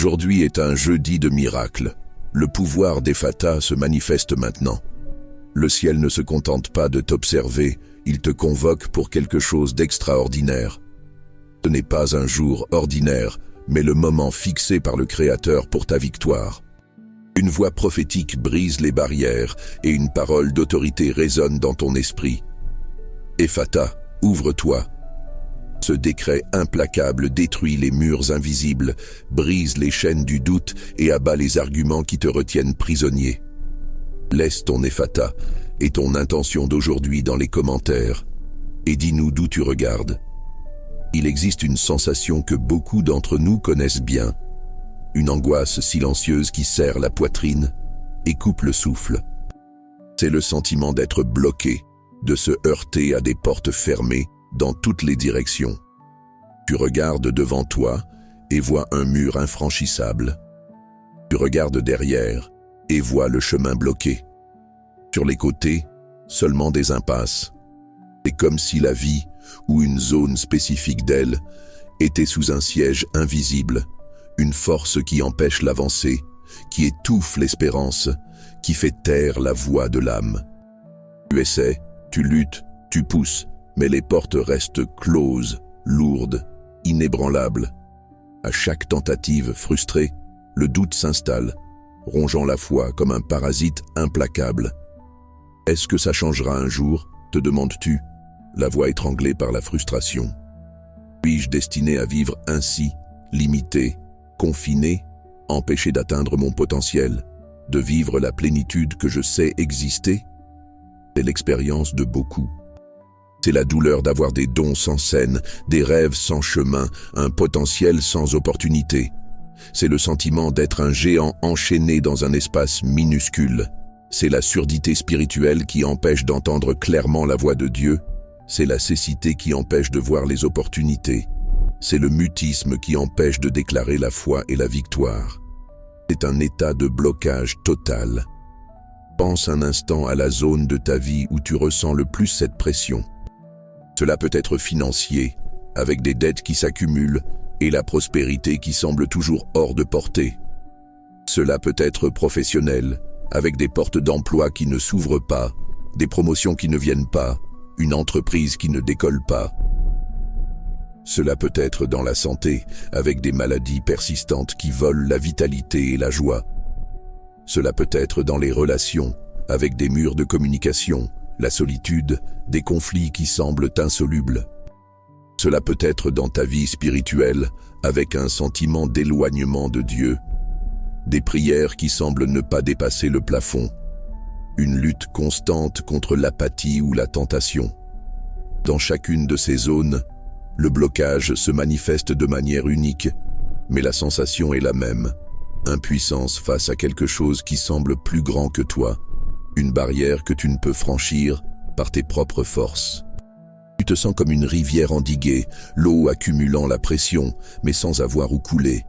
Aujourd'hui est un jeudi de miracle. Le pouvoir d'Ephata se manifeste maintenant. Le ciel ne se contente pas de t'observer, il te convoque pour quelque chose d'extraordinaire. Ce n'est pas un jour ordinaire, mais le moment fixé par le Créateur pour ta victoire. Une voix prophétique brise les barrières et une parole d'autorité résonne dans ton esprit. Ephata, ouvre-toi. Ce décret implacable détruit les murs invisibles, brise les chaînes du doute et abat les arguments qui te retiennent prisonnier. Laisse ton Ephata et ton intention d'aujourd'hui dans les commentaires et dis-nous d'où tu regardes. Il existe une sensation que beaucoup d'entre nous connaissent bien, une angoisse silencieuse qui serre la poitrine et coupe le souffle. C'est le sentiment d'être bloqué, de se heurter à des portes fermées dans toutes les directions. Tu regardes devant toi et vois un mur infranchissable. Tu regardes derrière et vois le chemin bloqué. Sur les côtés, seulement des impasses. C'est comme si la vie, ou une zone spécifique d'elle, était sous un siège invisible, une force qui empêche l'avancée, qui étouffe l'espérance, qui fait taire la voix de l'âme. Tu essaies, tu luttes, tu pousses, mais les portes restent closes, lourdes, inébranlables. À chaque tentative frustrée, le doute s'installe, rongeant la foi comme un parasite implacable. Est-ce que ça changera un jour, te demandes-tu, la voix étranglée par la frustration? Suis-je destiné à vivre ainsi, limité, confiné, empêché d'atteindre mon potentiel, de vivre la plénitude que je sais exister? C'est l'expérience de beaucoup. C'est la douleur d'avoir des dons sans scène, des rêves sans chemin, un potentiel sans opportunité. C'est le sentiment d'être un géant enchaîné dans un espace minuscule. C'est la surdité spirituelle qui empêche d'entendre clairement la voix de Dieu. C'est la cécité qui empêche de voir les opportunités. C'est le mutisme qui empêche de déclarer la foi et la victoire. C'est un état de blocage total. Pense un instant à la zone de ta vie où tu ressens le plus cette pression. Cela peut être financier, avec des dettes qui s'accumulent et la prospérité qui semble toujours hors de portée. Cela peut être professionnel, avec des portes d'emploi qui ne s'ouvrent pas, des promotions qui ne viennent pas, une entreprise qui ne décolle pas. Cela peut être dans la santé, avec des maladies persistantes qui volent la vitalité et la joie. Cela peut être dans les relations, avec des murs de communication, la solitude, des conflits qui semblent insolubles. Cela peut être dans ta vie spirituelle, avec un sentiment d'éloignement de Dieu, des prières qui semblent ne pas dépasser le plafond, une lutte constante contre l'apathie ou la tentation. Dans chacune de ces zones, le blocage se manifeste de manière unique, mais la sensation est la même. Impuissance face à quelque chose qui semble plus grand que toi, une barrière que tu ne peux franchir par tes propres forces. Tu te sens comme une rivière endiguée, l'eau accumulant la pression, mais sans avoir où couler.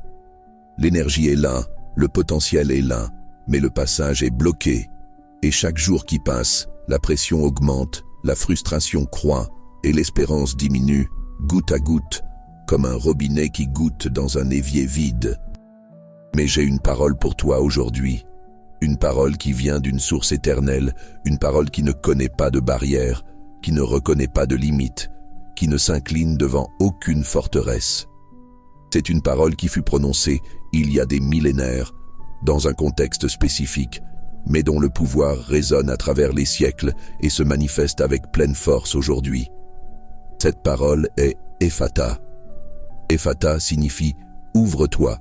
L'énergie est là, le potentiel est là, mais le passage est bloqué. Et chaque jour qui passe, la pression augmente, la frustration croît et l'espérance diminue, goutte à goutte, comme un robinet qui goutte dans un évier vide. Mais j'ai une parole pour toi aujourd'hui, une parole qui vient d'une source éternelle, une parole qui ne connaît pas de barrière, qui ne reconnaît pas de limite, qui ne s'incline devant aucune forteresse. C'est une parole qui fut prononcée il y a des millénaires, dans un contexte spécifique, mais dont le pouvoir résonne à travers les siècles et se manifeste avec pleine force aujourd'hui. Cette parole est Ephata. Ephata signifie « ouvre-toi ».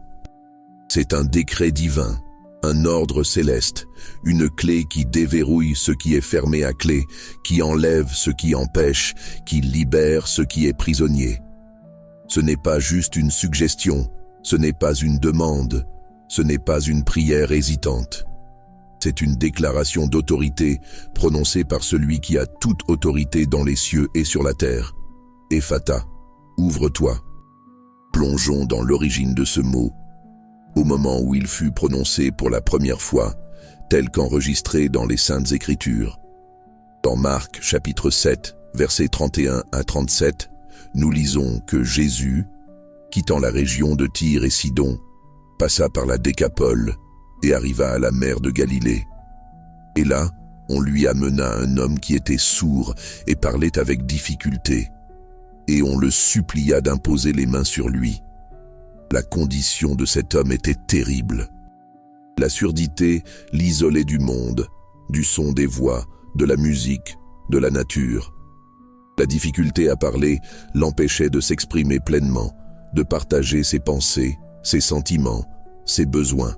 C'est un décret divin, un ordre céleste, une clé qui déverrouille ce qui est fermé à clé, qui enlève ce qui empêche, qui libère ce qui est prisonnier. Ce n'est pas juste une suggestion, ce n'est pas une demande, ce n'est pas une prière hésitante. C'est une déclaration d'autorité prononcée par celui qui a toute autorité dans les cieux et sur la terre. Ephata, ouvre-toi. Plongeons dans l'origine de ce mot, au moment où il fut prononcé pour la première fois, tel qu'enregistré dans les Saintes Écritures. Dans Marc chapitre 7, versets 31 à 37, nous lisons que Jésus, quittant la région de Tyr et Sidon, passa par la Décapole et arriva à la mer de Galilée. Et là, on lui amena un homme qui était sourd et parlait avec difficulté, et on le supplia d'imposer les mains sur lui. La condition de cet homme était terrible. La surdité l'isolait du monde, du son des voix, de la musique, de la nature. La difficulté à parler l'empêchait de s'exprimer pleinement, de partager ses pensées, ses sentiments, ses besoins.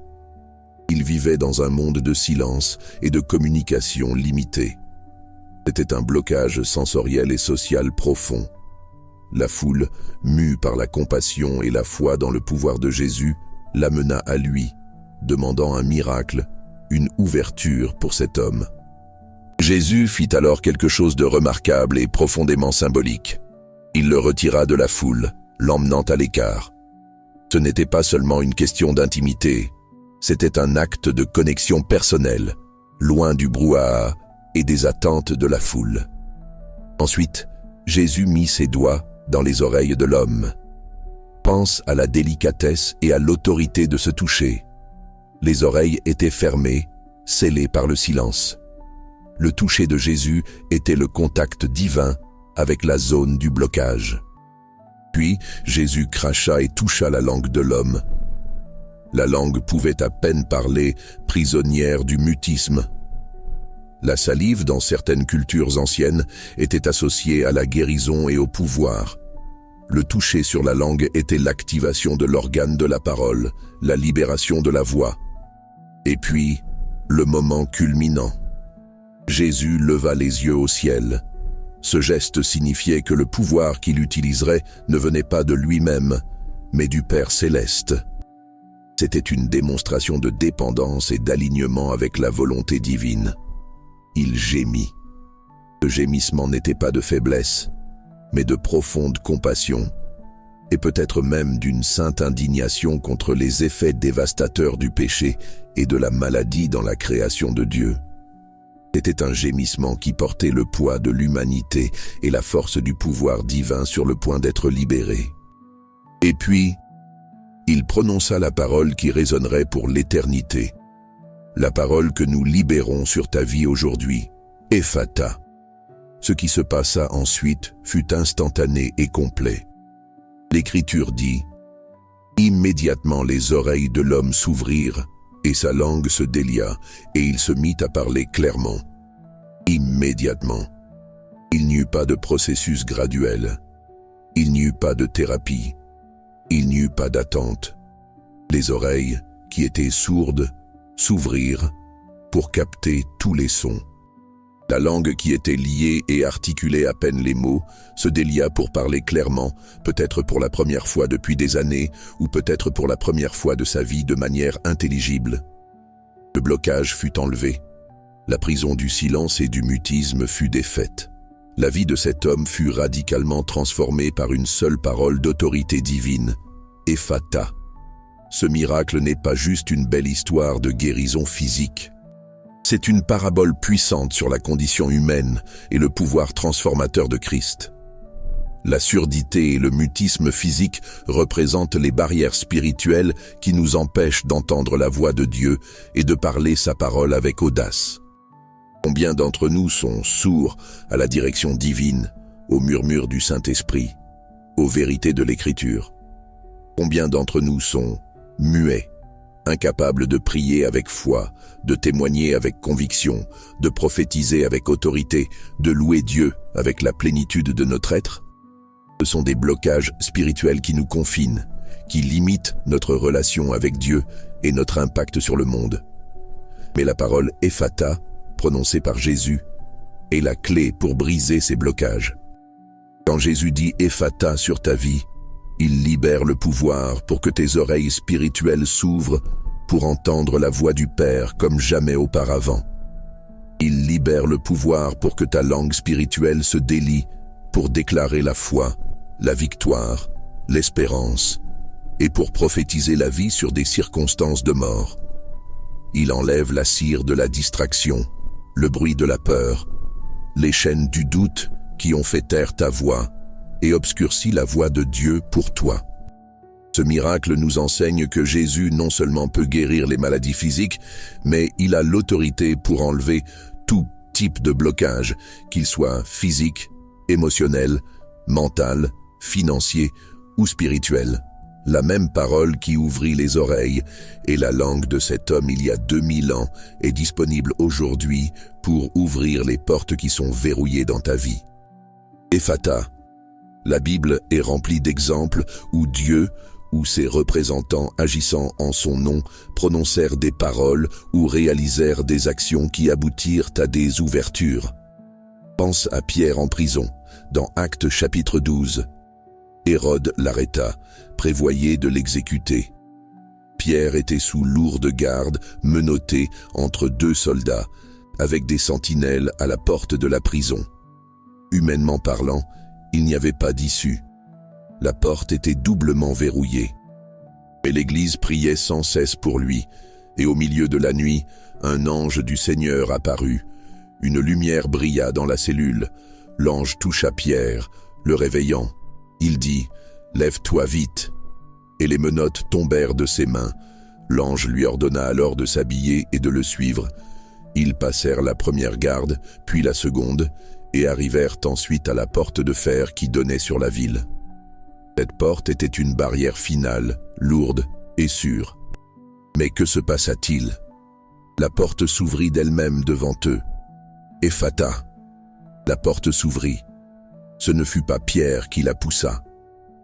Il vivait dans un monde de silence et de communication limitée. C'était un blocage sensoriel et social profond. La foule, mue par la compassion et la foi dans le pouvoir de Jésus, l'amena à lui, demandant un miracle, une ouverture pour cet homme. Jésus fit alors quelque chose de remarquable et profondément symbolique. Il le retira de la foule, l'emmenant à l'écart. Ce n'était pas seulement une question d'intimité, c'était un acte de connexion personnelle, loin du brouhaha et des attentes de la foule. Ensuite, Jésus mit ses doigts dans les oreilles de l'homme. Pense à la délicatesse et à l'autorité de ce toucher. Les oreilles étaient fermées, scellées par le silence. Le toucher de Jésus était le contact divin avec la zone du blocage. Puis, Jésus cracha et toucha la langue de l'homme. La langue pouvait à peine parler, prisonnière du mutisme. La salive, dans certaines cultures anciennes, était associée à la guérison et au pouvoir. Le toucher sur la langue était l'activation de l'organe de la parole, la libération de la voix. Et puis, le moment culminant. Jésus leva les yeux au ciel. Ce geste signifiait que le pouvoir qu'il utiliserait ne venait pas de lui-même, mais du Père céleste. C'était une démonstration de dépendance et d'alignement avec la volonté divine. Il gémit. Ce gémissement n'était pas de faiblesse, mais de profonde compassion, et peut-être même d'une sainte indignation contre les effets dévastateurs du péché et de la maladie dans la création de Dieu. C'était un gémissement qui portait le poids de l'humanité et la force du pouvoir divin sur le point d'être libéré. Et puis, il prononça la parole qui résonnerait pour l'éternité. La parole que nous libérons sur ta vie aujourd'hui, Ephata. Ce qui se passa ensuite fut instantané et complet. L'Écriture dit « Immédiatement les oreilles de l'homme s'ouvrirent, et sa langue se délia, et il se mit à parler clairement. Immédiatement. Il n'y eut pas de processus graduel. Il n'y eut pas de thérapie. Il n'y eut pas d'attente. Les oreilles, qui étaient sourdes, s'ouvrirent pour capter tous les sons. La langue qui était liée et articulait à peine les mots se délia pour parler clairement, peut-être pour la première fois depuis des années, ou peut-être pour la première fois de sa vie de manière intelligible. Le blocage fut enlevé. La prison du silence et du mutisme fut défaite. La vie de cet homme fut radicalement transformée par une seule parole d'autorité divine, Ephata. Ce miracle n'est pas juste une belle histoire de guérison physique. C'est une parabole puissante sur la condition humaine et le pouvoir transformateur de Christ. La surdité et le mutisme physique représentent les barrières spirituelles qui nous empêchent d'entendre la voix de Dieu et de parler sa parole avec audace. Combien d'entre nous sont sourds à la direction divine, au murmure du Saint-Esprit, aux vérités de l'Écriture? Combien d'entre nous sont muets, incapables de prier avec foi, de témoigner avec conviction, de prophétiser avec autorité, de louer Dieu avec la plénitude de notre être? Ce sont des blocages spirituels qui nous confinent, qui limitent notre relation avec Dieu et notre impact sur le monde. Mais la parole Ephata, prononcée par Jésus, est la clé pour briser ces blocages. Quand Jésus dit Ephata sur ta vie, il libère le pouvoir pour que tes oreilles spirituelles s'ouvrent pour entendre la voix du Père comme jamais auparavant. Il libère le pouvoir pour que ta langue spirituelle se délie pour déclarer la foi, la victoire, l'espérance, et pour prophétiser la vie sur des circonstances de mort. Il enlève la cire de la distraction, le bruit de la peur, les chaînes du doute qui ont fait taire ta voix et obscurci la voix de Dieu pour toi. Ce miracle nous enseigne que Jésus non seulement peut guérir les maladies physiques, mais il a l'autorité pour enlever tout type de blocage, qu'il soit physique, émotionnel, mental, financier ou spirituel. La même parole qui ouvrit les oreilles et la langue de cet homme il y a 2000 ans est disponible aujourd'hui pour ouvrir les portes qui sont verrouillées dans ta vie. Ephata. La Bible est remplie d'exemples où Dieu ou ses représentants agissant en son nom prononcèrent des paroles ou réalisèrent des actions qui aboutirent à des ouvertures. Pense à Pierre en prison, dans Actes chapitre 12. Hérode l'arrêta, prévoyait de l'exécuter. Pierre était sous lourde garde, menotté entre 2 soldats, avec des sentinelles à la porte de la prison. Humainement parlant, il n'y avait pas d'issue. La porte était doublement verrouillée. Mais l'Église priait sans cesse pour lui, et au milieu de la nuit, un ange du Seigneur apparut. Une lumière brilla dans la cellule. L'ange toucha Pierre, le réveillant. Il dit « Lève-toi vite !» Et les menottes tombèrent de ses mains. L'ange lui ordonna alors de s'habiller et de le suivre. Ils passèrent la première garde, puis la seconde, et arrivèrent ensuite à la porte de fer qui donnait sur la ville. Cette porte était une barrière finale, lourde et sûre. Mais que se passa-t-il? La porte s'ouvrit d'elle-même devant eux. Ephata. La porte s'ouvrit. Ce ne fut pas Pierre qui la poussa.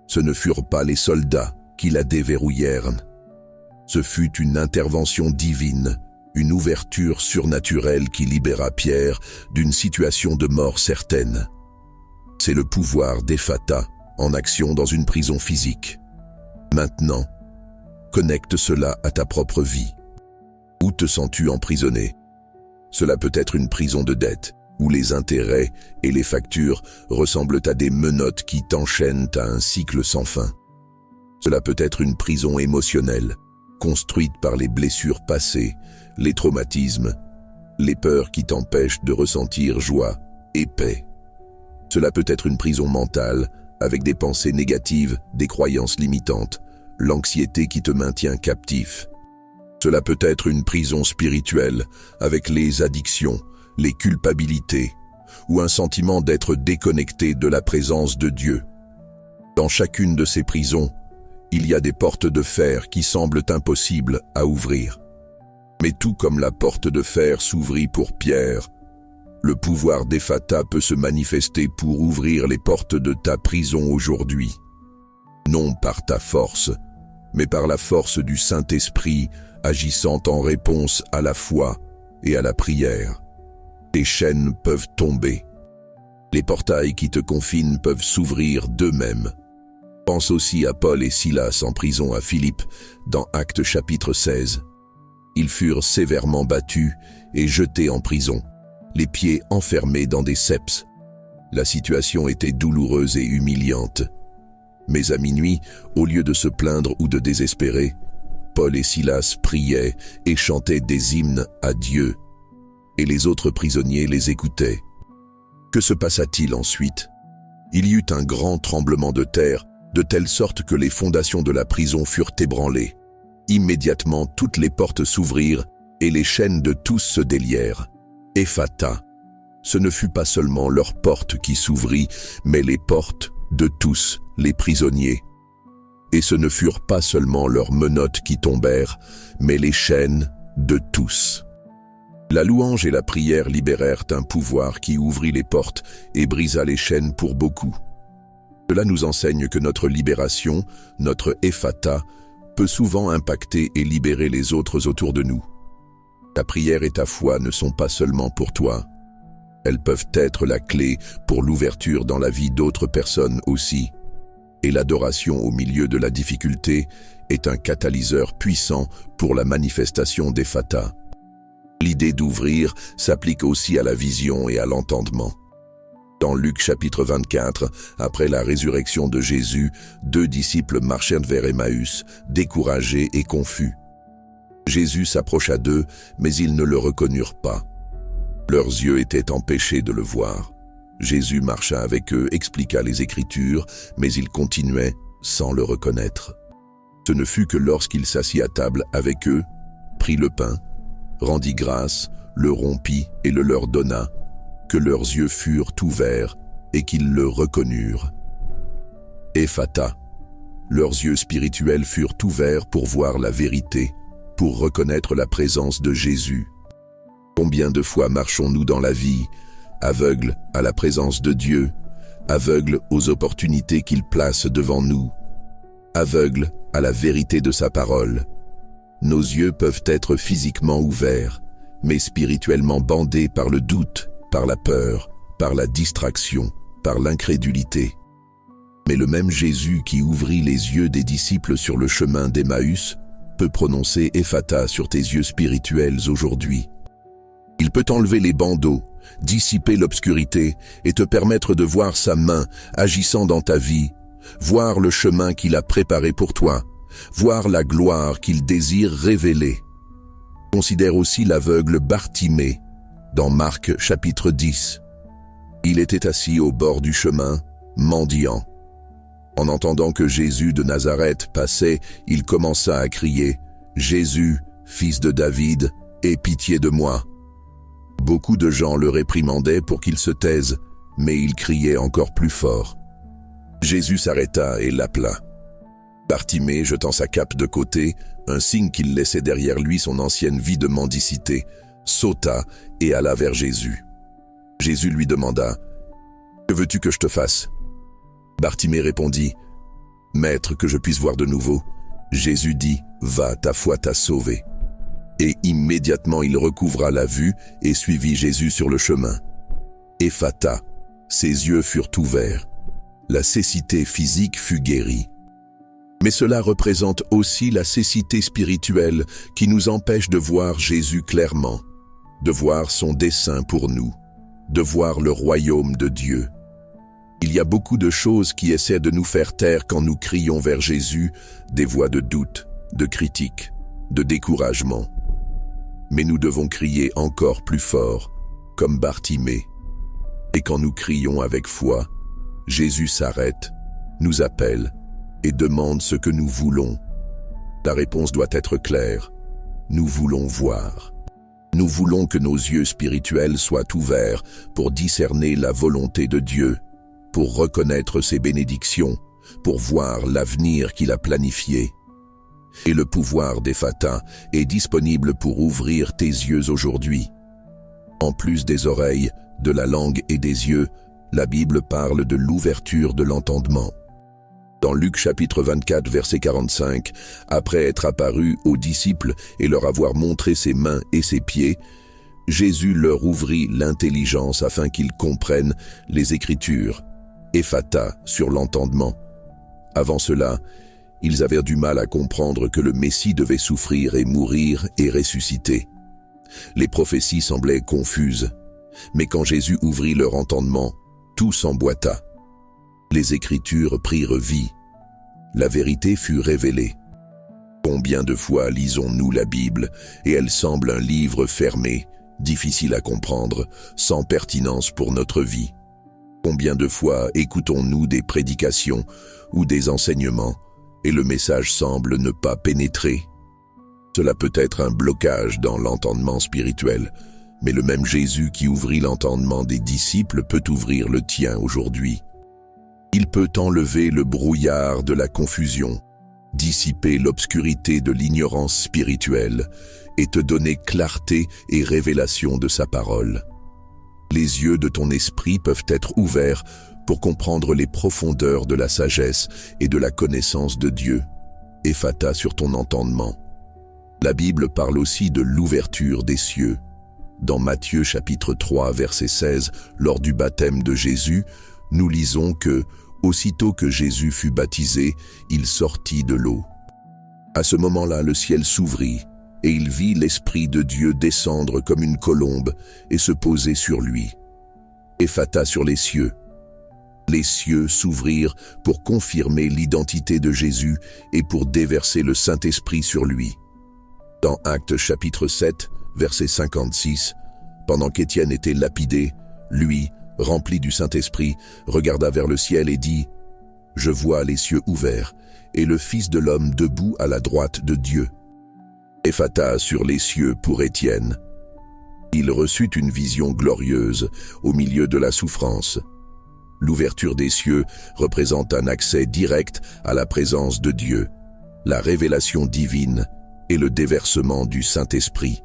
Ce ne furent pas les soldats qui la déverrouillèrent. Ce fut une intervention divine, une ouverture surnaturelle qui libéra Pierre d'une situation de mort certaine. C'est le pouvoir d'Ephata en action dans une prison physique. Maintenant, connecte cela à ta propre vie. Où te sens-tu emprisonné? Cela peut être une prison de dette, où les intérêts et les factures ressemblent à des menottes qui t'enchaînent à un cycle sans fin. Cela peut être une prison émotionnelle, construite par les blessures passées, les traumatismes, les peurs qui t'empêchent de ressentir joie et paix. Cela peut être une prison mentale, avec des pensées négatives, des croyances limitantes, l'anxiété qui te maintient captif. Cela peut être une prison spirituelle, avec les addictions, les culpabilités, ou un sentiment d'être déconnecté de la présence de Dieu. Dans chacune de ces prisons, il y a des portes de fer qui semblent impossibles à ouvrir. Mais tout comme la porte de fer s'ouvrit pour Pierre, le pouvoir d'Ephata peut se manifester pour ouvrir les portes de ta prison aujourd'hui. Non par ta force, mais par la force du Saint-Esprit agissant en réponse à la foi et à la prière. Tes chaînes peuvent tomber. Les portails qui te confinent peuvent s'ouvrir d'eux-mêmes. Pense aussi à Paul et Silas en prison à Philippe, dans Actes chapitre 16. Ils furent sévèrement battus et jetés en prison, les pieds enfermés dans des ceps. La situation était douloureuse et humiliante. Mais à minuit, au lieu de se plaindre ou de désespérer, Paul et Silas priaient et chantaient des hymnes à Dieu, et les autres prisonniers les écoutaient. Que se passa-t-il ensuite? Il y eut un grand tremblement de terre, de telle sorte que les fondations de la prison furent ébranlées. Immédiatement, toutes les portes s'ouvrirent et les chaînes de tous se délièrent. Ephata, ce ne fut pas seulement leur porte qui s'ouvrit, mais les portes de tous les prisonniers. Et ce ne furent pas seulement leurs menottes qui tombèrent, mais les chaînes de tous. La louange et la prière libérèrent un pouvoir qui ouvrit les portes et brisa les chaînes pour beaucoup. Cela nous enseigne que notre libération, notre Ephata, peut souvent impacter et libérer les autres autour de nous. Ta prière et ta foi ne sont pas seulement pour toi. Elles peuvent être la clé pour l'ouverture dans la vie d'autres personnes aussi. Et l'adoration au milieu de la difficulté est un catalyseur puissant pour la manifestation d'Ephata. L'idée d'ouvrir s'applique aussi à la vision et à l'entendement. Dans Luc chapitre 24, après la résurrection de Jésus, 2 disciples marchèrent vers Emmaüs, découragés et confus. Jésus s'approcha d'eux, mais ils ne le reconnurent pas. Leurs yeux étaient empêchés de le voir. Jésus marcha avec eux, expliqua les Écritures, mais ils continuaient sans le reconnaître. Ce ne fut que lorsqu'il s'assit à table avec eux, prit le pain, rendit grâce, le rompit et le leur donna, que leurs yeux furent ouverts et qu'ils le reconnurent. Ephata, leurs yeux spirituels furent ouverts pour voir la vérité, pour reconnaître la présence de Jésus. Combien de fois marchons-nous dans la vie, aveugles à la présence de Dieu, aveugles aux opportunités qu'il place devant nous, aveugles à la vérité de sa parole. Nos yeux peuvent être physiquement ouverts, mais spirituellement bandés par le doute, par la peur, par la distraction, par l'incrédulité. Mais le même Jésus qui ouvrit les yeux des disciples sur le chemin d'Emmaüs peut prononcer Ephata sur tes yeux spirituels aujourd'hui. Il peut enlever les bandeaux, dissiper l'obscurité et te permettre de voir sa main agissant dans ta vie, voir le chemin qu'il a préparé pour toi, voir la gloire qu'il désire révéler. Considère aussi l'aveugle Bartimée dans Marc chapitre 10. Il était assis au bord du chemin, mendiant. En entendant que Jésus de Nazareth passait, il commença à crier « Jésus, fils de David, aie pitié de moi !» Beaucoup de gens le réprimandaient pour qu'il se taise, mais il criait encore plus fort. Jésus s'arrêta et l'appela. Bartimée, jetant sa cape de côté, un signe qu'il laissait derrière lui son ancienne vie de mendicité, sauta et alla vers Jésus. Jésus lui demanda « Que veux-tu que je te fasse ?» Bartimée répondit « Maître, que je puisse voir de nouveau. » Jésus dit « Va, ta foi t'a sauvé. » Et immédiatement il recouvra la vue et suivit Jésus sur le chemin. Ephata, ses yeux furent ouverts. La cécité physique fut guérie. Mais cela représente aussi la cécité spirituelle qui nous empêche de voir Jésus clairement, de voir son dessein pour nous, de voir le royaume de Dieu. Il y a beaucoup de choses qui essaient de nous faire taire quand nous crions vers Jésus, des voix de doute, de critique, de découragement. Mais nous devons crier encore plus fort, comme Bartimée. Et quand nous crions avec foi, Jésus s'arrête, nous appelle et demande ce que nous voulons. La réponse doit être claire. Nous voulons voir. Nous voulons que nos yeux spirituels soient ouverts pour discerner la volonté de Dieu, pour reconnaître ses bénédictions, pour voir l'avenir qu'il a planifié. Et le pouvoir d'Ephata est disponible pour ouvrir tes yeux aujourd'hui. En plus des oreilles, de la langue et des yeux, la Bible parle de l'ouverture de l'entendement. Dans Luc chapitre 24, verset 45, après être apparu aux disciples et leur avoir montré ses mains et ses pieds, Jésus leur ouvrit l'intelligence afin qu'ils comprennent les Écritures, Ephata sur l'entendement. Avant cela, ils avaient du mal à comprendre que le Messie devait souffrir et mourir et ressusciter. Les prophéties semblaient confuses, mais quand Jésus ouvrit leur entendement, tout s'emboîta. Les Écritures prirent vie. La vérité fut révélée. Combien de fois lisons-nous la Bible et elle semble un livre fermé, difficile à comprendre, sans pertinence pour notre vie? Combien de fois écoutons-nous des prédications ou des enseignements et le message semble ne pas pénétrer? Cela peut être un blocage dans l'entendement spirituel, mais le même Jésus qui ouvrit l'entendement des disciples peut ouvrir le tien aujourd'hui. Il peut enlever le brouillard de la confusion, dissiper l'obscurité de l'ignorance spirituelle et te donner clarté et révélation de sa parole. Les yeux de ton esprit peuvent être ouverts pour comprendre les profondeurs de la sagesse et de la connaissance de Dieu. Ephata sur ton entendement. La Bible parle aussi de l'ouverture des cieux. Dans Matthieu chapitre 3, verset 16, lors du baptême de Jésus, nous lisons que aussitôt que Jésus fut baptisé, il sortit de l'eau. À ce moment-là, le ciel s'ouvrit, et il vit l'Esprit de Dieu descendre comme une colombe et se poser sur lui. Ephata sur les cieux. Les cieux s'ouvrirent pour confirmer l'identité de Jésus et pour déverser le Saint-Esprit sur lui. Dans Actes chapitre 7, verset 56, pendant qu'Étienne était lapidé, lui, rempli du Saint-Esprit, regarda vers le ciel et dit « Je vois les cieux ouverts, et le Fils de l'homme debout à la droite de Dieu. Ephatha sur les cieux pour Étienne. Il reçut une vision glorieuse au milieu de la souffrance. L'ouverture des cieux représente un accès direct à la présence de Dieu, la révélation divine et le déversement du Saint-Esprit.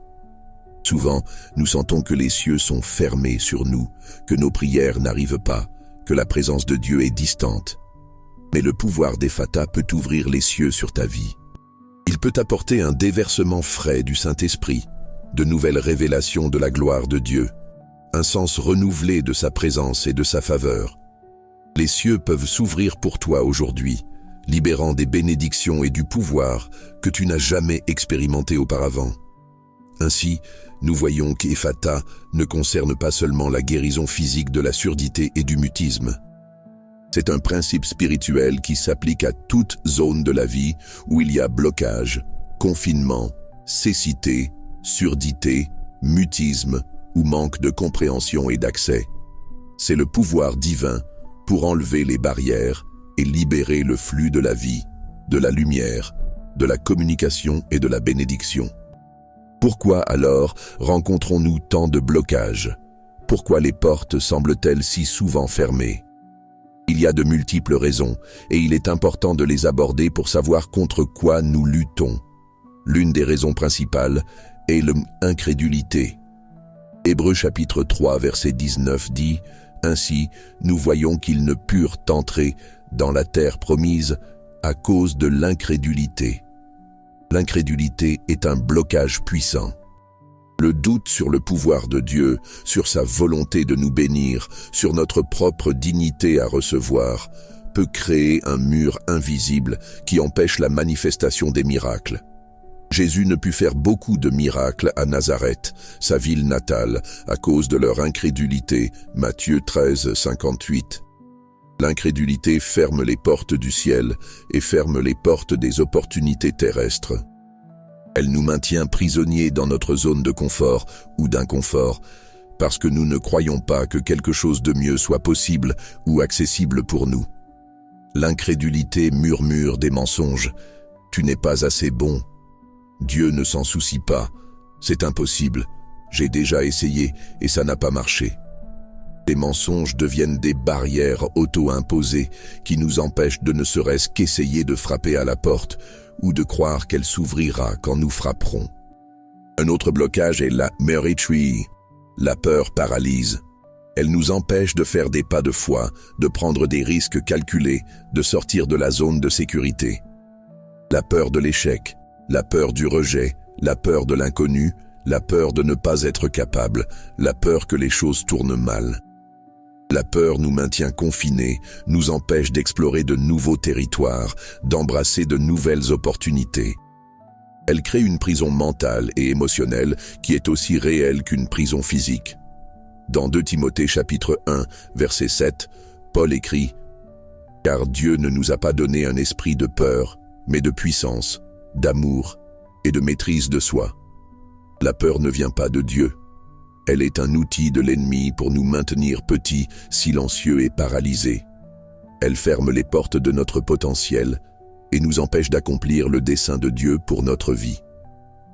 Souvent, nous sentons que les cieux sont fermés sur nous, que nos prières n'arrivent pas, que la présence de Dieu est distante. Mais le pouvoir d'Ephatha peut ouvrir les cieux sur ta vie. Il peut apporter un déversement frais du Saint-Esprit, de nouvelles révélations de la gloire de Dieu, un sens renouvelé de sa présence et de sa faveur. Les cieux peuvent s'ouvrir pour toi aujourd'hui, libérant des bénédictions et du pouvoir que tu n'as jamais expérimenté auparavant. Ainsi, nous voyons qu'Ephatha ne concerne pas seulement la guérison physique de la surdité et du mutisme. C'est un principe spirituel qui s'applique à toute zone de la vie où il y a blocage, confinement, cécité, surdité, mutisme ou manque de compréhension et d'accès. C'est le pouvoir divin pour enlever les barrières et libérer le flux de la vie, de la lumière, de la communication et de la bénédiction. Pourquoi alors rencontrons-nous tant de blocages? Pourquoi les portes semblent-elles si souvent fermées? Il y a de multiples raisons, et il est important de les aborder pour savoir contre quoi nous luttons. L'une des raisons principales est l'incrédulité. Hébreux chapitre 3 verset 19 dit « Ainsi, nous voyons qu'ils ne purent entrer dans la terre promise à cause de l'incrédulité. » L'incrédulité est un blocage puissant. Le doute sur le pouvoir de Dieu, sur sa volonté de nous bénir, sur notre propre dignité à recevoir, peut créer un mur invisible qui empêche la manifestation des miracles. Jésus ne put faire beaucoup de miracles à Nazareth, sa ville natale, à cause de leur incrédulité. Matthieu 13, 58. L'incrédulité ferme les portes du ciel et ferme les portes des opportunités terrestres. Elle nous maintient prisonniers dans notre zone de confort ou d'inconfort, parce que nous ne croyons pas que quelque chose de mieux soit possible ou accessible pour nous. L'incrédulité murmure des mensonges. Tu n'es pas assez bon. Dieu ne s'en soucie pas. C'est impossible. J'ai déjà essayé et ça n'a pas marché. Les mensonges deviennent des barrières auto-imposées qui nous empêchent de ne serait-ce qu'essayer de frapper à la porte ou de croire qu'elle s'ouvrira quand nous frapperons. Un autre blocage est la meurtrie. La peur paralyse. Elle nous empêche de faire des pas de foi, de prendre des risques calculés, de sortir de la zone de sécurité. La peur de l'échec, la peur du rejet, la peur de l'inconnu, la peur de ne pas être capable, la peur que les choses tournent mal. La peur nous maintient confinés, nous empêche d'explorer de nouveaux territoires, d'embrasser de nouvelles opportunités. Elle crée une prison mentale et émotionnelle qui est aussi réelle qu'une prison physique. Dans 2 Timothée chapitre 1, verset 7, Paul écrit « Car Dieu ne nous a pas donné un esprit de peur, mais de puissance, d'amour et de maîtrise de soi. » La peur ne vient pas de Dieu. Elle est un outil de l'ennemi pour nous maintenir petits, silencieux et paralysés. Elle ferme les portes de notre potentiel et nous empêche d'accomplir le dessein de Dieu pour notre vie.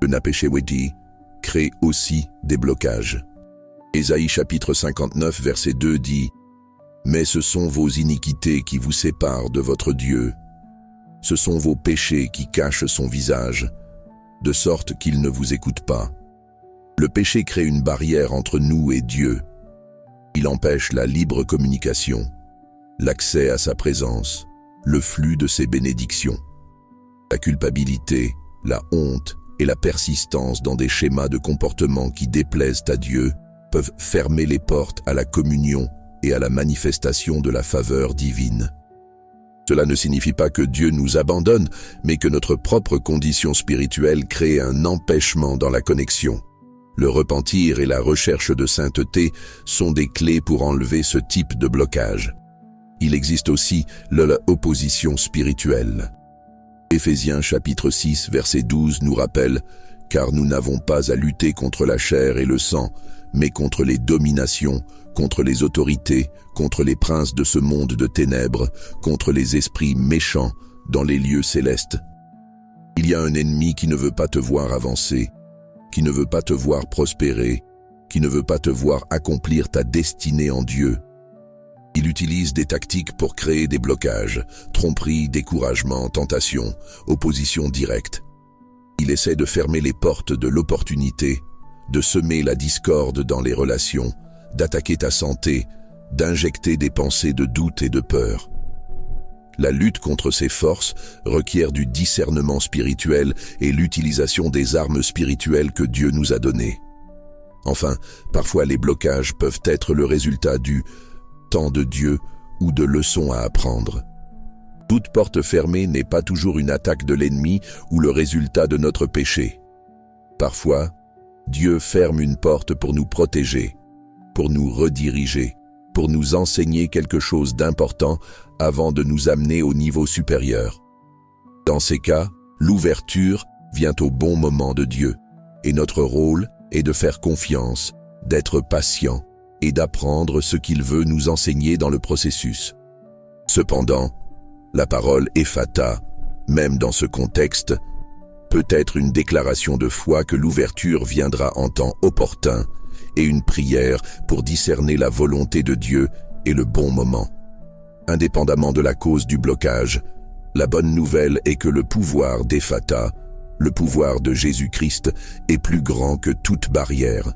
Le Napesheweti crée aussi des blocages. Ésaïe chapitre 59 verset 2 dit « Mais ce sont vos iniquités qui vous séparent de votre Dieu. Ce sont vos péchés qui cachent son visage, de sorte qu'il ne vous écoute pas. » Le péché crée une barrière entre nous et Dieu. Il empêche la libre communication, l'accès à sa présence, le flux de ses bénédictions. La culpabilité, la honte et la persistance dans des schémas de comportement qui déplaisent à Dieu peuvent fermer les portes à la communion et à la manifestation de la faveur divine. Cela ne signifie pas que Dieu nous abandonne, mais que notre propre condition spirituelle crée un empêchement dans la connexion. Le repentir et la recherche de sainteté sont des clés pour enlever ce type de blocage. Il existe aussi l'opposition spirituelle. Éphésiens chapitre 6 verset 12 nous rappelle « Car nous n'avons pas à lutter contre la chair et le sang, mais contre les dominations, contre les autorités, contre les princes de ce monde de ténèbres, contre les esprits méchants dans les lieux célestes. Il y a un ennemi qui ne veut pas te voir avancer, qui ne veut pas te voir prospérer, qui ne veut pas te voir accomplir ta destinée en Dieu. Il utilise des tactiques pour créer des blocages, tromperies, découragements, tentations, opposition directe. Il essaie de fermer les portes de l'opportunité, de semer la discorde dans les relations, d'attaquer ta santé, d'injecter des pensées de doute et de peur. La lutte contre ces forces requiert du discernement spirituel et l'utilisation des armes spirituelles que Dieu nous a données. Enfin, parfois les blocages peuvent être le résultat du temps de Dieu ou de leçons à apprendre. Toute porte fermée n'est pas toujours une attaque de l'ennemi ou le résultat de notre péché. Parfois, Dieu ferme une porte pour nous protéger, pour nous rediriger, pour nous enseigner quelque chose d'important avant de nous amener au niveau supérieur. Dans ces cas, l'ouverture vient au bon moment de Dieu, et notre rôle est de faire confiance, d'être patient et d'apprendre ce qu'il veut nous enseigner dans le processus. Cependant, la parole Ephata, même dans ce contexte, peut être une déclaration de foi que l'ouverture viendra en temps opportun et une prière pour discerner la volonté de Dieu et le bon moment. Indépendamment de la cause du blocage, la bonne nouvelle est que le pouvoir d'Ephata, le pouvoir de Jésus-Christ, est plus grand que toute barrière.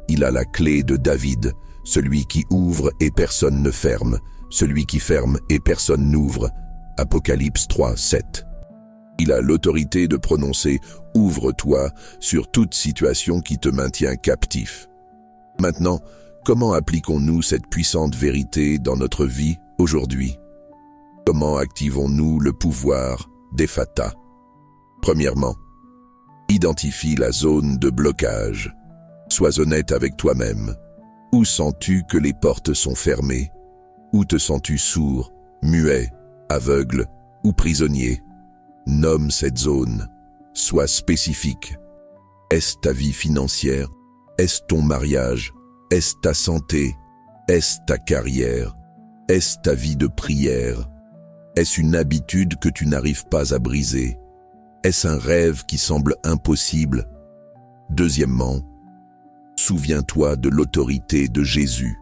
Il a la clé de David, celui qui ouvre et personne ne ferme, celui qui ferme et personne n'ouvre. Apocalypse 3, 7. Il a l'autorité de prononcer « Ouvre-toi » sur toute situation qui te maintient captif. Maintenant, comment appliquons-nous cette puissante vérité dans notre vie aujourd'hui? Comment activons-nous le pouvoir d'Ephata? Premièrement, identifie la zone de blocage. Sois honnête avec toi-même. Où sens-tu que les portes sont fermées? Où te sens-tu sourd, muet, aveugle ou prisonnier? Nomme cette zone. Sois spécifique. Est-ce ta vie financière? Est-ce ton mariage? Est-ce ta santé? Est-ce ta carrière? Est-ce ta vie de prière? Est-ce une habitude que tu n'arrives pas à briser? Est-ce un rêve qui semble impossible? Deuxièmement, souviens-toi de l'autorité de Jésus.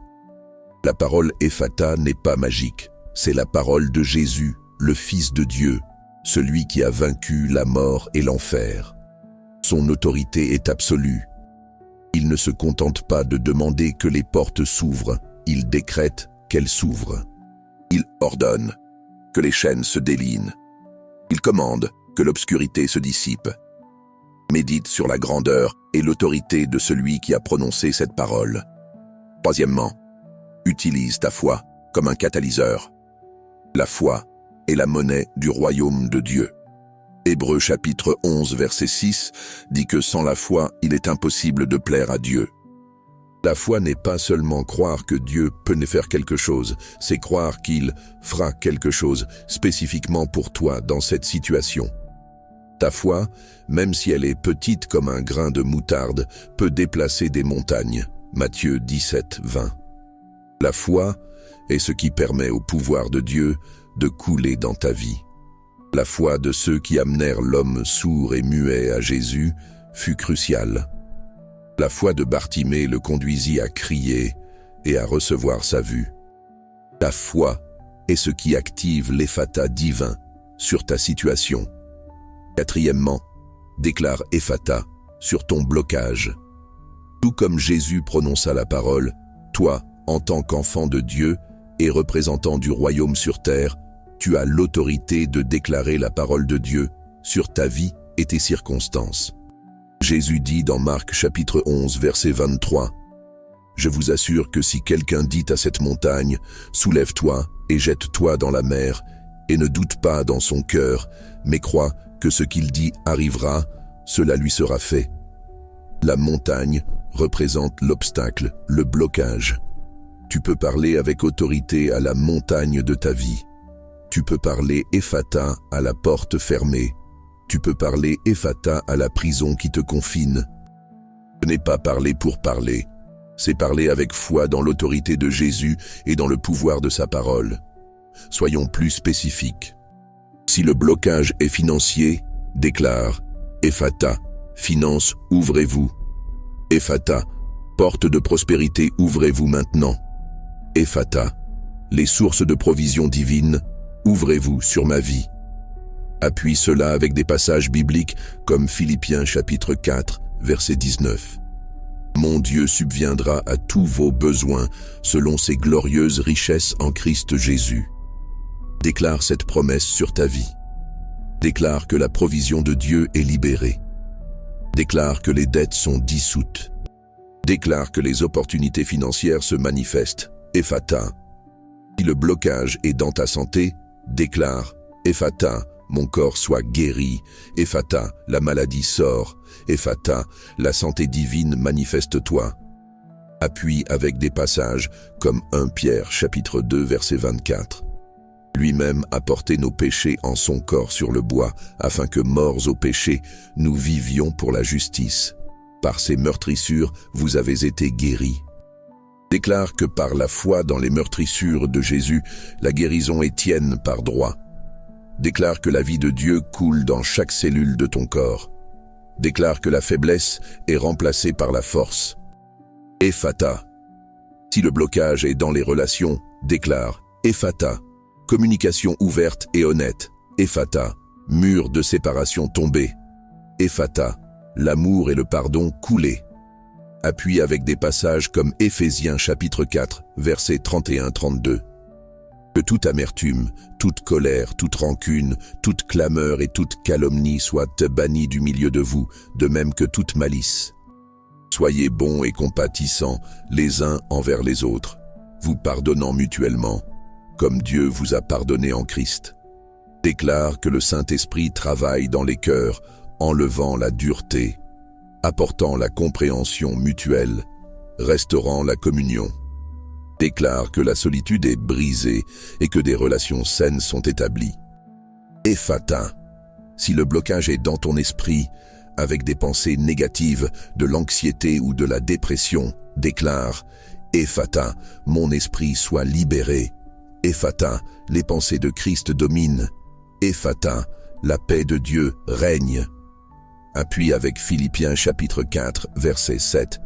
La parole Ephata n'est pas magique, c'est la parole de Jésus, le Fils de Dieu, celui qui a vaincu la mort et l'enfer. Son autorité est absolue. Il ne se contente pas de demander que les portes s'ouvrent, il décrète qu'elles s'ouvrent. Il ordonne que les chaînes se délinent. Il commande que l'obscurité se dissipe. Médite sur la grandeur et l'autorité de celui qui a prononcé cette parole. Troisièmement, utilise ta foi comme un catalyseur. La foi est la monnaie du royaume de Dieu. Hébreux chapitre 11 verset 6 dit que sans la foi, il est impossible de plaire à Dieu. La foi n'est pas seulement croire que Dieu peut faire quelque chose, c'est croire qu'il fera quelque chose spécifiquement pour toi dans cette situation. Ta foi, même si elle est petite comme un grain de moutarde, peut déplacer des montagnes. Matthieu 17, 20. La foi est ce qui permet au pouvoir de Dieu de couler dans ta vie. La foi de ceux qui amenèrent l'homme sourd et muet à Jésus fut cruciale. La foi de Bartimée le conduisit à crier et à recevoir sa vue. La foi est ce qui active l'Ephata divin sur ta situation. Quatrièmement, déclare Ephata sur ton blocage. Tout comme Jésus prononça la parole, toi, en tant qu'enfant de Dieu et représentant du royaume sur terre, tu as l'autorité de déclarer la parole de Dieu sur ta vie et tes circonstances. Jésus dit dans Marc chapitre 11 verset 23, « Je vous assure que si quelqu'un dit à cette montagne, « Soulève-toi et jette-toi dans la mer », et ne doute pas dans son cœur, mais croit que ce qu'il dit arrivera, cela lui sera fait. » La montagne représente l'obstacle, le blocage. Tu peux parler avec autorité à la montagne de ta vie. Tu peux parler Ephata à la porte fermée. Tu peux parler Ephata à la prison qui te confine. Ce n'est pas parler pour parler, c'est parler avec foi dans l'autorité de Jésus et dans le pouvoir de sa parole. Soyons plus spécifiques. Si le blocage est financier, déclare Ephata, finances, ouvrez-vous. Ephata, porte de prospérité, ouvrez-vous maintenant. Ephata, les sources de provision divine, ouvrez-vous sur ma vie. Appuie cela avec des passages bibliques comme Philippiens chapitre 4, verset 19. Mon Dieu subviendra à tous vos besoins selon ses glorieuses richesses en Christ Jésus. Déclare cette promesse sur ta vie. Déclare que la provision de Dieu est libérée. Déclare que les dettes sont dissoutes. Déclare que les opportunités financières se manifestent. Ephata. Si le blocage est dans ta santé, déclare Ephata, mon corps soit guéri. Ephata, la maladie sort. Ephata, la santé divine manifeste-toi. Appuie avec des passages comme 1 Pierre chapitre 2 verset 24. Lui-même a porté nos péchés en son corps sur le bois, afin que, morts au péché, nous vivions pour la justice. Par ses meurtrissures, vous avez été guéris. Déclare que par la foi dans les meurtrissures de Jésus, la guérison est tienne par droit. Déclare que la vie de Dieu coule dans chaque cellule de ton corps. Déclare que la faiblesse est remplacée par la force. Ephata. Si le blocage est dans les relations, déclare Ephata. Communication ouverte et honnête. Ephata. Mur de séparation tombé. Ephata. L'amour et le pardon coulés. Appuie avec des passages comme Éphésiens chapitre 4, versets 31-32. Que toute amertume, toute colère, toute rancune, toute clameur et toute calomnie soient bannies du milieu de vous, de même que toute malice. Soyez bons et compatissants les uns envers les autres, vous pardonnant mutuellement, comme Dieu vous a pardonné en Christ. Déclare que le Saint-Esprit travaille dans les cœurs, enlevant la dureté, apportant la compréhension mutuelle, restaurant la communion. Déclare que la solitude est brisée et que des relations saines sont établies. Ephata. Si le blocage est dans ton esprit, avec des pensées négatives, de l'anxiété ou de la dépression, déclare Ephata, mon esprit soit libéré. Ephata, les pensées de Christ dominent. Ephata, la paix de Dieu règne. Appuie avec Philippiens chapitre 4, verset 7.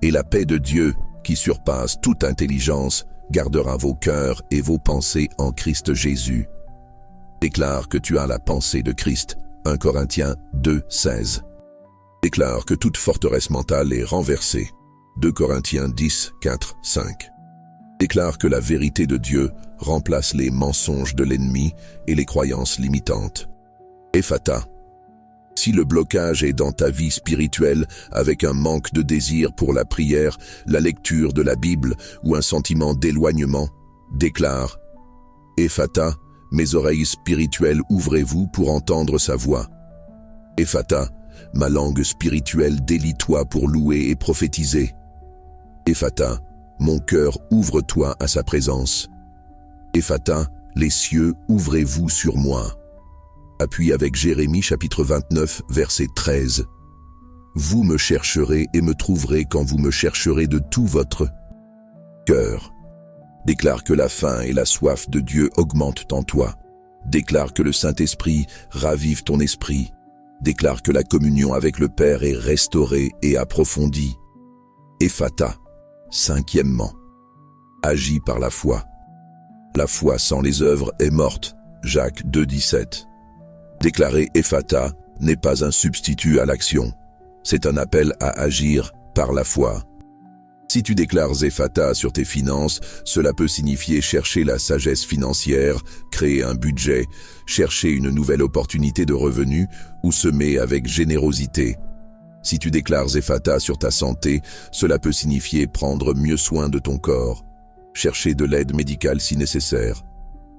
Et la paix de Dieu, qui surpasse toute intelligence, gardera vos cœurs et vos pensées en Christ Jésus. Déclare que tu as la pensée de Christ. 1 Corinthiens 2, 16. Déclare que toute forteresse mentale est renversée. 2 Corinthiens 10, 4, 5. Déclare que la vérité de Dieu remplace les mensonges de l'ennemi et les croyances limitantes. Ephata. Si le blocage est dans ta vie spirituelle avec un manque de désir pour la prière, la lecture de la Bible ou un sentiment d'éloignement, déclare Ephata, mes oreilles spirituelles ouvrez-vous pour entendre sa voix. Ephata, ma langue spirituelle délie-toi pour louer et prophétiser. Ephata, mon cœur ouvre-toi à sa présence. Ephata, les cieux ouvrez-vous sur moi. Appuie avec Jérémie chapitre 29, verset 13. Vous me chercherez et me trouverez quand vous me chercherez de tout votre cœur. Déclare que la faim et la soif de Dieu augmentent en toi. Déclare que le Saint-Esprit ravive ton esprit. Déclare que la communion avec le Père est restaurée et approfondie. Ephata. Cinquièmement, agis par la foi. La foi sans les œuvres est morte. Jacques 2, 17. Déclarer Ephata n'est pas un substitut à l'action. C'est un appel à agir par la foi. Si tu déclares Ephata sur tes finances, cela peut signifier chercher la sagesse financière, créer un budget, chercher une nouvelle opportunité de revenus ou semer avec générosité. Si tu déclares Ephata sur ta santé, cela peut signifier prendre mieux soin de ton corps, chercher de l'aide médicale si nécessaire,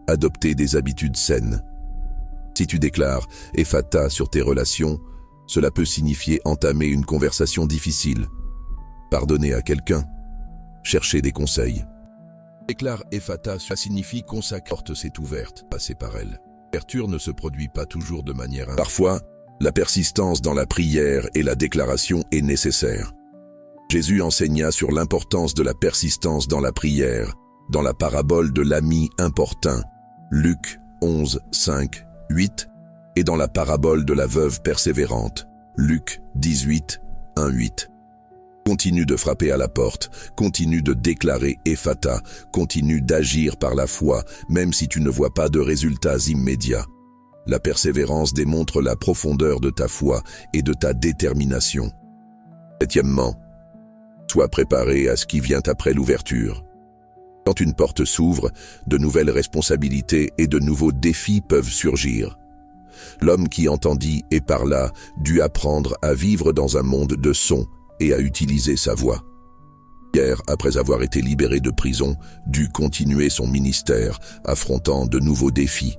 adopter des habitudes saines. Si tu déclares Ephata sur tes relations, cela peut signifier entamer une conversation difficile, pardonner à quelqu'un, chercher des conseils. Déclare Ephata, ça signifie consacrer, porte s'est ouverte, passer par elle. L'ouverture ne se produit pas toujours de manière Parfois, la persistance dans la prière et la déclaration est nécessaire. Jésus enseigna sur l'importance de la persistance dans la prière, dans la parabole de l'ami importun, Luc 11, 5, 8, et dans la parabole de la veuve persévérante, Luc 18, 1, 8. Continue de frapper à la porte, continue de déclarer Ephata, continue d'agir par la foi, même si tu ne vois pas de résultats immédiats. La persévérance démontre la profondeur de ta foi et de ta détermination. Septièmement, sois préparé à ce qui vient après l'ouverture. Quand une porte s'ouvre, de nouvelles responsabilités et de nouveaux défis peuvent surgir. L'homme qui entendit et parla dut apprendre à vivre dans un monde de sons et à utiliser sa voix. Pierre, après avoir été libéré de prison, dut continuer son ministère, affrontant de nouveaux défis.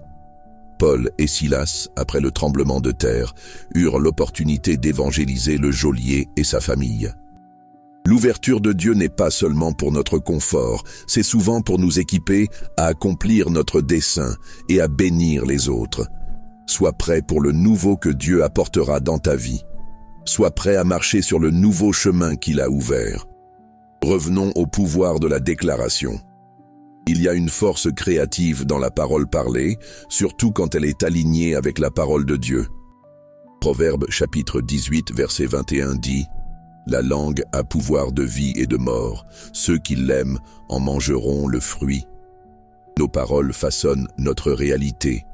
Paul et Silas, après le tremblement de terre, eurent l'opportunité d'évangéliser le geôlier et sa famille. L'ouverture de Dieu n'est pas seulement pour notre confort, c'est souvent pour nous équiper à accomplir notre dessein et à bénir les autres. Sois prêt pour le nouveau que Dieu apportera dans ta vie. Sois prêt à marcher sur le nouveau chemin qu'il a ouvert. Revenons au pouvoir de la déclaration. Il y a une force créative dans la parole parlée, surtout quand elle est alignée avec la parole de Dieu. Proverbe chapitre 18, verset 21 dit « La langue a pouvoir de vie et de mort. Ceux qui l'aiment en mangeront le fruit. » Nos paroles façonnent notre réalité.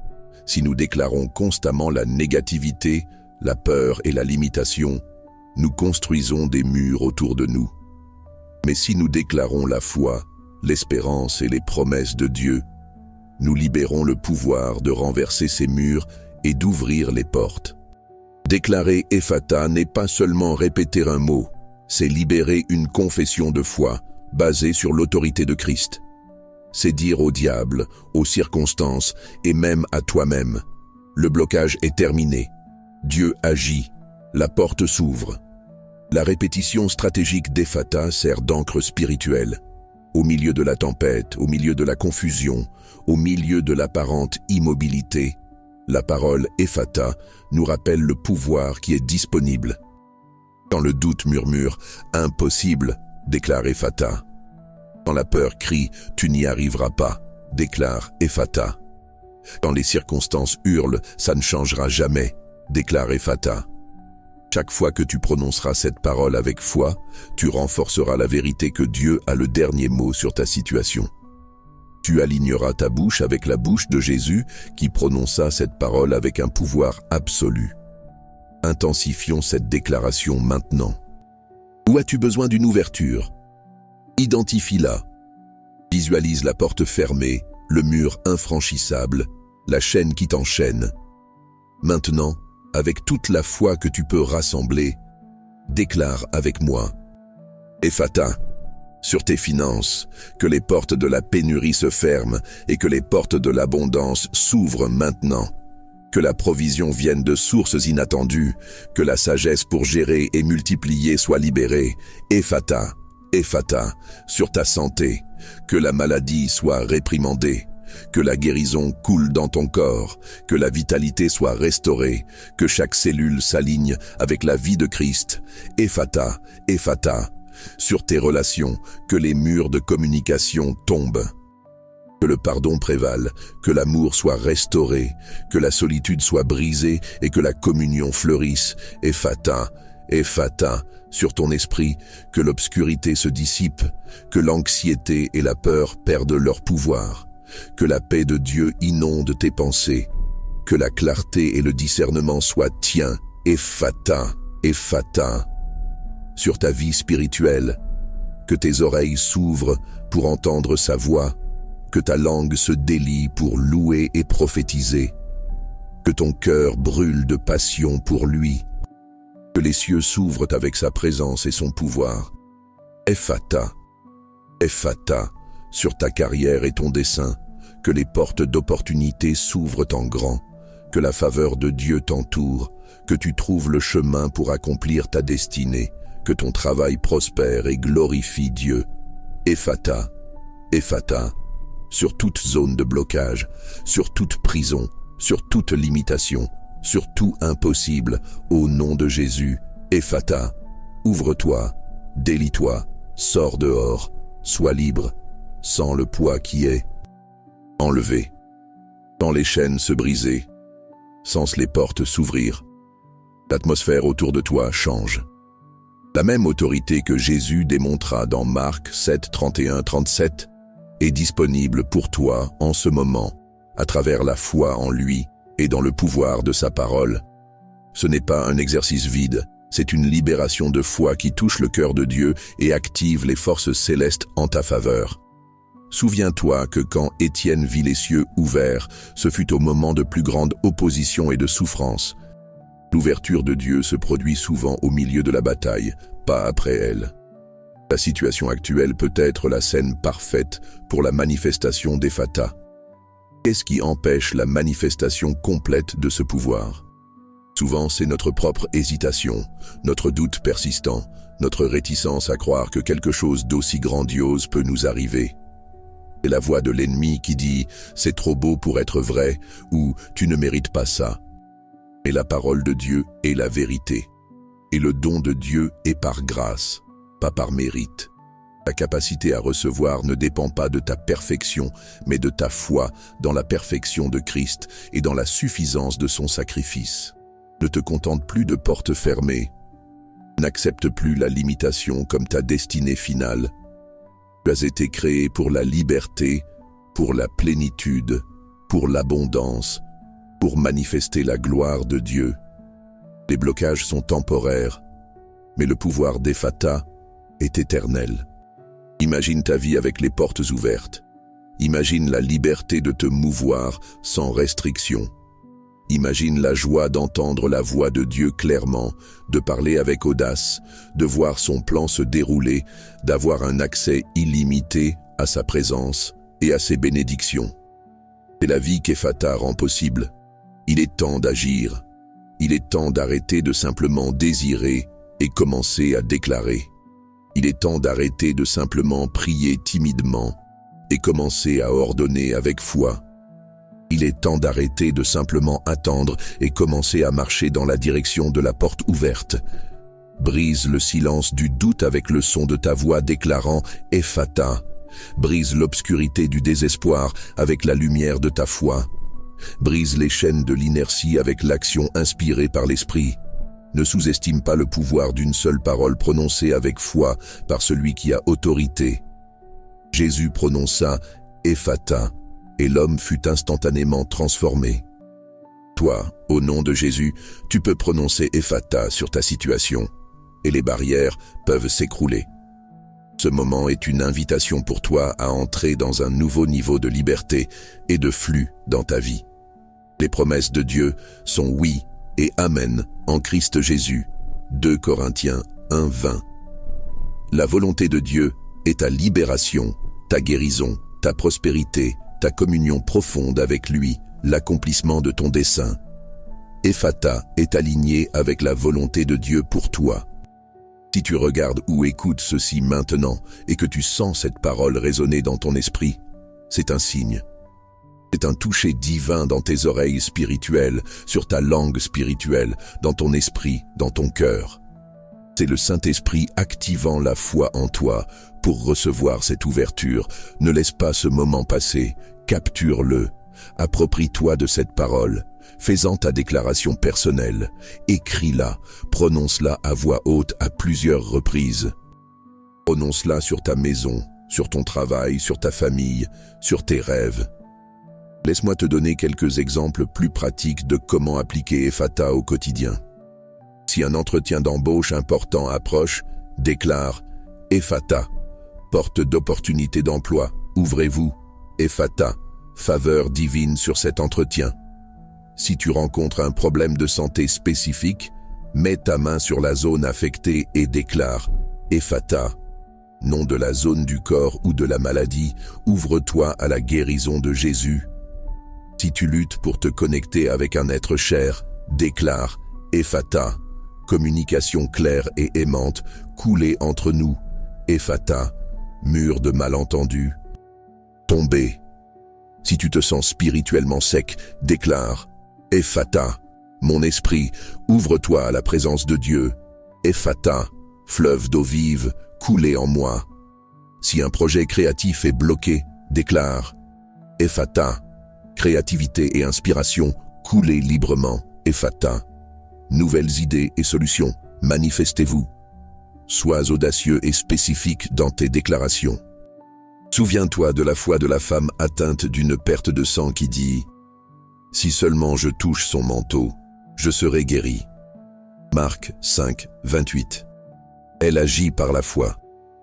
Si nous déclarons constamment la négativité, la peur et la limitation, nous construisons des murs autour de nous. Mais si nous déclarons la foi, l'espérance et les promesses de Dieu, nous libérons le pouvoir de renverser ces murs et d'ouvrir les portes. Déclarer Ephata n'est pas seulement répéter un mot, c'est libérer une confession de foi basée sur l'autorité de Christ. C'est dire au diable, aux circonstances et même à toi-même, le blocage est terminé. Dieu agit, la porte s'ouvre. La répétition stratégique d'Ephata sert d'encre spirituelle. Au milieu de la tempête, au milieu de la confusion, au milieu de l'apparente immobilité, la parole Ephata nous rappelle le pouvoir qui est disponible. Quand le doute murmure « impossible », déclare Ephata. Quand la peur crie « tu n'y arriveras pas », déclare Ephata. Quand les circonstances hurlent « ça ne changera jamais », déclare Ephata. Chaque fois que tu prononceras cette parole avec foi, tu renforceras la vérité que Dieu a le dernier mot sur ta situation. Tu aligneras ta bouche avec la bouche de Jésus qui prononça cette parole avec un pouvoir absolu. Intensifions cette déclaration maintenant. Où as-tu besoin d'une ouverture? Identifie-la. Visualise la porte fermée, le mur infranchissable, la chaîne qui t'enchaîne. Maintenant, avec toute la foi que tu peux rassembler, déclare avec moi. Ephata, sur tes finances, que les portes de la pénurie se ferment et que les portes de l'abondance s'ouvrent maintenant. Que la provision vienne de sources inattendues, que la sagesse pour gérer et multiplier soit libérée. Ephata, Ephata, sur ta santé, que la maladie soit réprimandée. Que la guérison coule dans ton corps, que la vitalité soit restaurée, que chaque cellule s'aligne avec la vie de Christ. Ephata, Ephata, sur tes relations, que les murs de communication tombent. Que le pardon prévale, que l'amour soit restauré, que la solitude soit brisée et que la communion fleurisse. Ephata, Ephata, sur ton esprit, que l'obscurité se dissipe, que l'anxiété et la peur perdent leur pouvoir. Que la paix de Dieu inonde tes pensées, que la clarté et le discernement soient tiens, Ephata, Ephata, sur ta vie spirituelle, que tes oreilles s'ouvrent pour entendre sa voix, que ta langue se délie pour louer et prophétiser, que ton cœur brûle de passion pour lui, que les cieux s'ouvrent avec sa présence et son pouvoir. Ephata, Ephata, sur ta carrière et ton dessein, que les portes d'opportunité s'ouvrent en grand, que la faveur de Dieu t'entoure, que tu trouves le chemin pour accomplir ta destinée, que ton travail prospère et glorifie Dieu. Ephata, Ephata, sur toute zone de blocage, sur toute prison, sur toute limitation, sur tout impossible, au nom de Jésus. Ephata, ouvre-toi, délie-toi, sors dehors, sois libre, sans le poids qui est enlevé. Quand les chaînes se brisaient, Sens les portes s'ouvrir. L'atmosphère autour de toi change. La même autorité que Jésus démontra dans Marc 7, 31-37 est disponible pour toi en ce moment, à travers la foi en lui et dans le pouvoir de sa parole. Ce n'est pas un exercice vide, c'est une libération de foi qui touche le cœur de Dieu et active les forces célestes en ta faveur. Souviens-toi que quand Étienne vit les cieux ouverts, ce fut au moment de plus grande opposition et de souffrance. L'ouverture de Dieu se produit souvent au milieu de la bataille, pas après elle. La situation actuelle peut être la scène parfaite pour la manifestation d'Ephata. Qu'est-ce qui empêche la manifestation complète de ce pouvoir? Souvent, c'est notre propre hésitation, notre doute persistant, notre réticence à croire que quelque chose d'aussi grandiose peut nous arriver. C'est la voix de l'ennemi qui dit « c'est trop beau pour être vrai » ou « tu ne mérites pas ça ». Mais la parole de Dieu est la vérité. Et le don de Dieu est par grâce, pas par mérite. Ta capacité à recevoir ne dépend pas de ta perfection, mais de ta foi dans la perfection de Christ et dans la suffisance de son sacrifice. Ne te contente plus de portes fermées. N'accepte plus la limitation comme ta destinée finale. Tu as été créé pour la liberté, pour la plénitude, pour l'abondance, pour manifester la gloire de Dieu. Les blocages sont temporaires, mais le pouvoir d'Ephata est éternel. Imagine ta vie avec les portes ouvertes. Imagine la liberté de te mouvoir sans restriction. Imagine la joie d'entendre la voix de Dieu clairement, de parler avec audace, de voir son plan se dérouler, d'avoir un accès illimité à sa présence et à ses bénédictions. C'est la vie qu'Ephata rend possible. Il est temps d'agir. Il est temps d'arrêter de simplement désirer et commencer à déclarer. Il est temps d'arrêter de simplement prier timidement et commencer à ordonner avec foi. Il est temps d'arrêter de simplement attendre et commencer à marcher dans la direction de la porte ouverte. Brise le silence du doute avec le son de ta voix déclarant « Ephata ». Brise l'obscurité du désespoir avec la lumière de ta foi. Brise les chaînes de l'inertie avec l'action inspirée par l'Esprit. Ne sous-estime pas le pouvoir d'une seule parole prononcée avec foi par celui qui a autorité. Jésus prononça « Ephata » et l'homme fut instantanément transformé. Toi, au nom de Jésus, tu peux prononcer « Ephata » sur ta situation et les barrières peuvent s'écrouler. Ce moment est une invitation pour toi à entrer dans un nouveau niveau de liberté et de flux dans ta vie. Les promesses de Dieu sont oui et amen en Christ Jésus. 2 Corinthiens 1, 20. La volonté de Dieu est ta libération, ta guérison, ta prospérité, ta communion profonde avec lui, l'accomplissement de ton dessein. Ephata est aligné avec la volonté de Dieu pour toi. Si tu regardes ou écoutes ceci maintenant et que tu sens cette parole résonner dans ton esprit, c'est un signe. C'est un toucher divin dans tes oreilles spirituelles, sur ta langue spirituelle, dans ton esprit, dans ton cœur. C'est le Saint-Esprit activant la foi en toi pour recevoir cette ouverture. Ne laisse pas ce moment passer, capture-le. Approprie-toi de cette parole. Fais-en ta déclaration personnelle. Écris-la, prononce-la à voix haute à plusieurs reprises. Prononce-la sur ta maison, sur ton travail, sur ta famille, sur tes rêves. Laisse-moi te donner quelques exemples plus pratiques de comment appliquer Ephata au quotidien. Si un entretien d'embauche important approche, déclare « Ephata », porte d'opportunité d'emploi, ouvrez-vous, Ephata, faveur divine sur cet entretien. Si tu rencontres un problème de santé spécifique, mets ta main sur la zone affectée et déclare « Ephata ». Nom de la zone du corps ou de la maladie, ouvre-toi à la guérison de Jésus. Si tu luttes pour te connecter avec un être cher, déclare « Ephata ». Communication claire et aimante, couler entre nous. Ephata, mur de malentendu. Tomber. Si tu te sens spirituellement sec, déclare « Ephata ». Mon esprit, ouvre-toi à la présence de Dieu. Ephata, fleuve d'eau vive, couler en moi. Si un projet créatif est bloqué, déclare « Ephata ». Créativité et inspiration, Coulez librement, Ephata. Nouvelles idées et solutions, manifestez-vous. Sois audacieux et spécifique dans tes déclarations. Souviens-toi de la foi de la femme atteinte d'une perte de sang qui dit « Si seulement je touche son manteau, je serai guéri. » Marc 5, 28. Elle agit par la foi,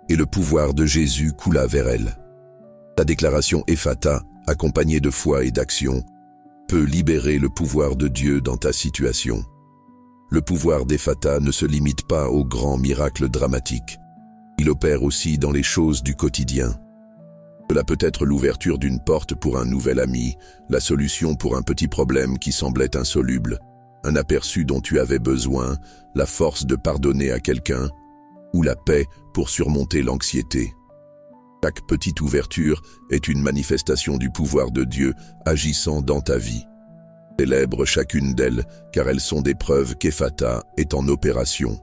et le pouvoir de Jésus coula vers elle. Ta déclaration Ephata, accompagnée de foi et d'action, peut libérer le pouvoir de Dieu dans ta situation. Le pouvoir d'Ephata ne se limite pas aux grands miracles dramatiques. Il opère aussi dans les choses du quotidien. Cela peut être l'ouverture d'une porte pour un nouvel ami, la solution pour un petit problème qui semblait insoluble, un aperçu dont tu avais besoin, la force de pardonner à quelqu'un, ou la paix pour surmonter l'anxiété. Chaque petite ouverture est une manifestation du pouvoir de Dieu agissant dans ta vie. Célèbre chacune d'elles, car elles sont des preuves qu'Ephata est en opération.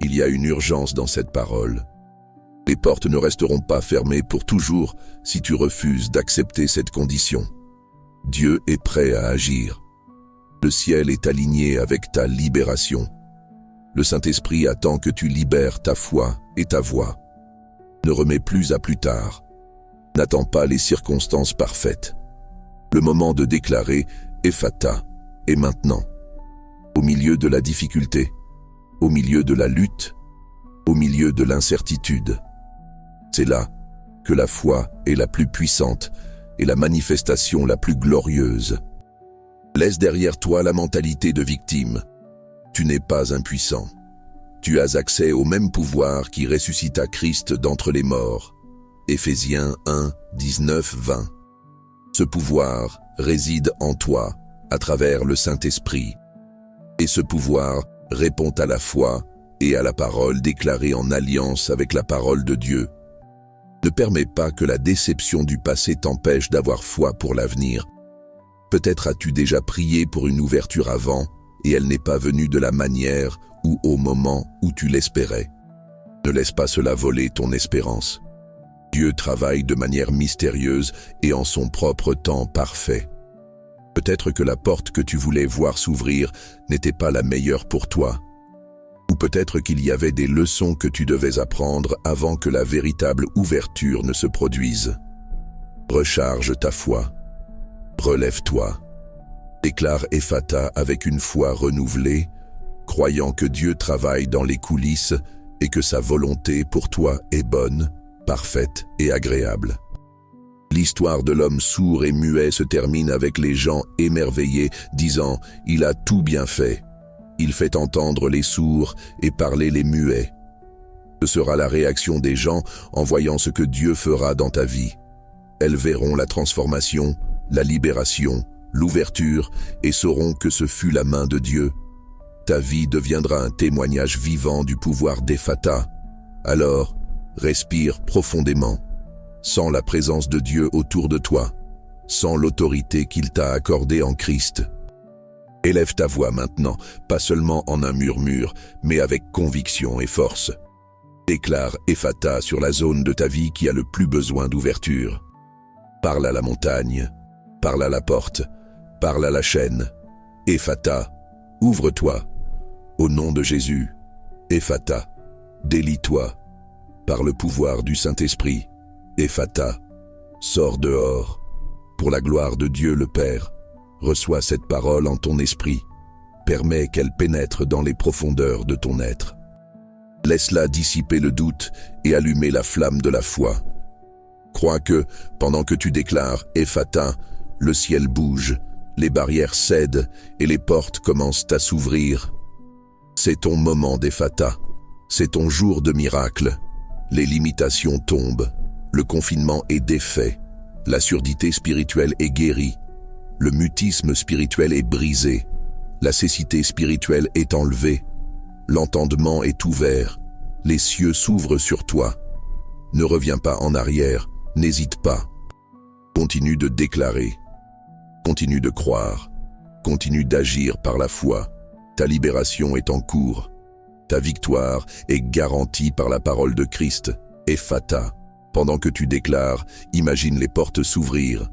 Il y a une urgence dans cette parole. Les portes ne resteront pas fermées pour toujours si tu refuses d'accepter cette condition. Dieu est prêt à agir. Le ciel est aligné avec ta libération. Le Saint-Esprit attend que tu libères ta foi et ta voix. Ne remets plus à plus tard. N'attends pas les circonstances parfaites. Le moment de déclarer Ephata est maintenant. Au milieu de la difficulté, au milieu de la lutte, au milieu de l'incertitude. C'est là que la foi est la plus puissante et la manifestation la plus glorieuse. Laisse derrière toi la mentalité de victime. Tu n'es pas impuissant. Tu as accès au même pouvoir qui ressuscita Christ d'entre les morts. Éphésiens 1, 19, 20. Ce pouvoir réside en toi à travers le Saint-Esprit. Et ce pouvoir répond à la foi et à la parole déclarée en alliance avec la parole de Dieu. Ne permets pas que la déception du passé t'empêche d'avoir foi pour l'avenir. Peut-être as-tu déjà prié pour une ouverture avant et elle n'est pas venue de la manière ou au moment où tu l'espérais. Ne laisse pas cela voler ton espérance. Dieu travaille de manière mystérieuse et en son propre temps parfait. Peut-être que la porte que tu voulais voir s'ouvrir n'était pas la meilleure pour toi. Ou peut-être qu'il y avait des leçons que tu devais apprendre avant que la véritable ouverture ne se produise. Recharge ta foi. Relève-toi. Déclare Ephata avec une foi renouvelée, croyant que Dieu travaille dans les coulisses et que sa volonté pour toi est bonne, parfaite et agréable. L'histoire de l'homme sourd et muet se termine avec les gens émerveillés, disant « Il a tout bien fait. Il fait entendre les sourds et parler les muets. » Ce sera la réaction des gens en voyant ce que Dieu fera dans ta vie. Elles verront la transformation, la libération, l'ouverture et sauront que ce fut la main de Dieu. Ta vie deviendra un témoignage vivant du pouvoir d'Ephata. Alors, respire profondément. Sens la présence de Dieu autour de toi. Sens l'autorité qu'il t'a accordée en Christ. Élève ta voix maintenant, pas seulement en un murmure, mais avec conviction et force. Déclare Ephata sur la zone de ta vie qui a le plus besoin d'ouverture. Parle à la montagne, parle à la porte, parle à la chaîne. Ephata, ouvre-toi. Au nom de Jésus, Ephata, délie-toi. Par le pouvoir du Saint-Esprit, Ephata, sors dehors. Pour la gloire de Dieu le Père, reçois cette parole en ton esprit. Permets qu'elle pénètre dans les profondeurs de ton être. Laisse-la dissiper le doute et allumer la flamme de la foi. Crois que, pendant que tu déclares Ephata, le ciel bouge, les barrières cèdent et les portes commencent à s'ouvrir. C'est ton moment d'Ephata. C'est ton jour de miracle. Les limitations tombent. Le confinement est défait. La surdité spirituelle est guérie. Le mutisme spirituel est brisé. La cécité spirituelle est enlevée. L'entendement est ouvert. Les cieux s'ouvrent sur toi. Ne reviens pas en arrière. N'hésite pas. Continue de déclarer. Continue de croire. Continue d'agir par la foi. Ta libération est en cours. Ta victoire est garantie par la parole de Christ. Ephata. Pendant que tu déclares, imagine les portes s'ouvrir.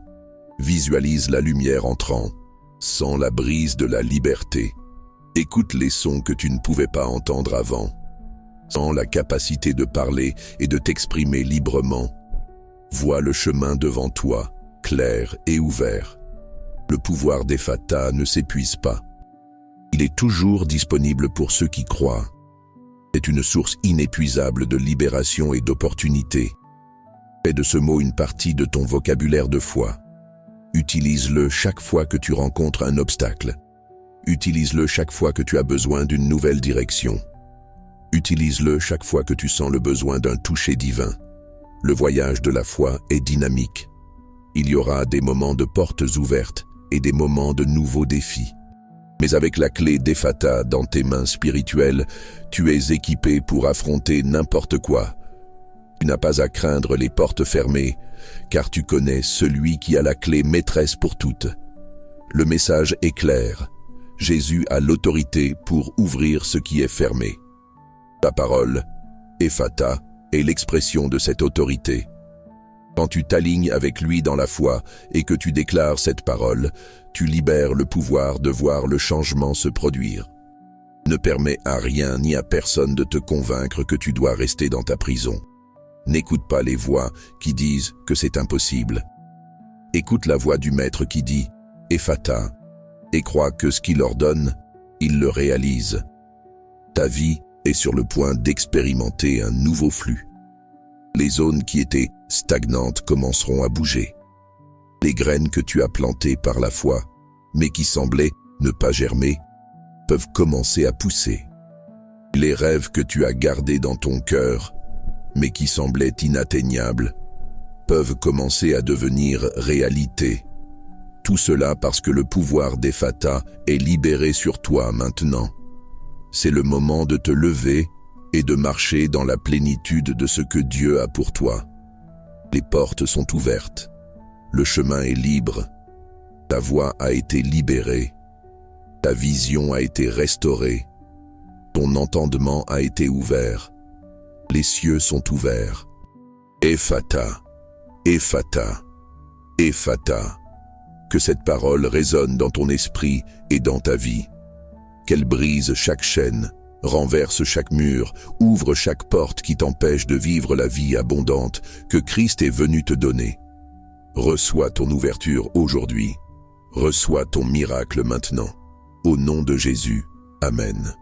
Visualise la lumière entrant. Sens la brise de la liberté. Écoute les sons que tu ne pouvais pas entendre avant. Sens la capacité de parler et de t'exprimer librement. Vois le chemin devant toi, clair et ouvert. Le pouvoir d'Ephata ne s'épuise pas. Il est toujours disponible pour ceux qui croient. C'est une source inépuisable de libération et d'opportunités. Fais de ce mot une partie de ton vocabulaire de foi. Utilise-le chaque fois que tu rencontres un obstacle. Utilise-le chaque fois que tu as besoin d'une nouvelle direction. Utilise-le chaque fois que tu sens le besoin d'un toucher divin. Le voyage de la foi est dynamique. Il y aura des moments de portes ouvertes et des moments de nouveaux défis. Mais avec la clé d'Ephata dans tes mains spirituelles, tu es équipé pour affronter n'importe quoi. Tu n'as pas à craindre les portes fermées, car tu connais celui qui a la clé maîtresse pour toutes. Le message est clair. Jésus a l'autorité pour ouvrir ce qui est fermé. La parole, Ephata, est l'expression de cette autorité. Quand tu t'alignes avec lui dans la foi et que tu déclares cette parole, tu libères le pouvoir de voir le changement se produire. Ne permets à rien ni à personne de te convaincre que tu dois rester dans ta prison. N'écoute pas les voix qui disent que c'est impossible. Écoute la voix du Maître qui dit « Ephata » et crois que ce qu'il ordonne, il le réalise. Ta vie est sur le point d'expérimenter un nouveau flux. Les zones qui étaient stagnantes commenceront à bouger. Les graines que tu as plantées par la foi, mais qui semblaient ne pas germer, peuvent commencer à pousser. Les rêves que tu as gardés dans ton cœur, mais qui semblaient inatteignables, peuvent commencer à devenir réalité. Tout cela parce que le pouvoir d'Ephata est libéré sur toi maintenant. C'est le moment de te lever et de marcher dans la plénitude de ce que Dieu a pour toi. Les portes sont ouvertes, le chemin est libre, ta voix a été libérée, ta vision a été restaurée, ton entendement a été ouvert, les cieux sont ouverts. Ephata, Ephata, Ephata. Que cette parole résonne dans ton esprit et dans ta vie. Qu'elle brise chaque chaîne, renverse chaque mur, ouvre chaque porte qui t'empêche de vivre la vie abondante que Christ est venu te donner. Reçois ton ouverture aujourd'hui. Reçois ton miracle maintenant. Au nom de Jésus. Amen.